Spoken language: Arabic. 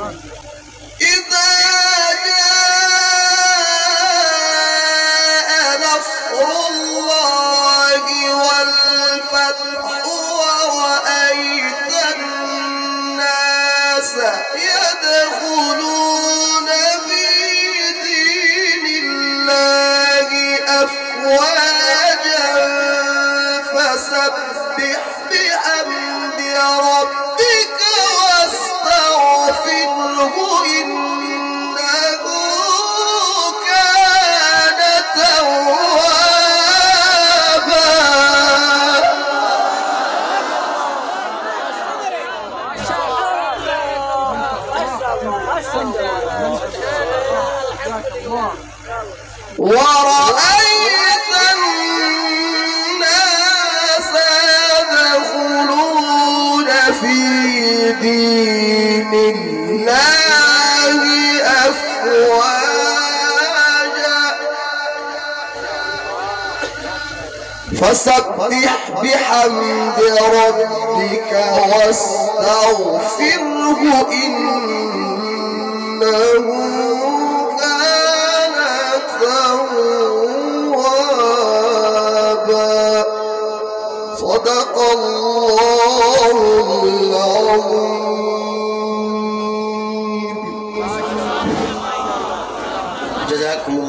إذا جاء نصر الله والفتح ورأيت الناس يدخلون في دين الله أفواجا فسبح بحمد ربك واستغفره إنه كان توابا. ورأيت الناس يدخلون في دين الله أفواجا فسبح بحمد ربك واستغفره إنه كان توابا. صدق الله العظيم. جزاكم الله.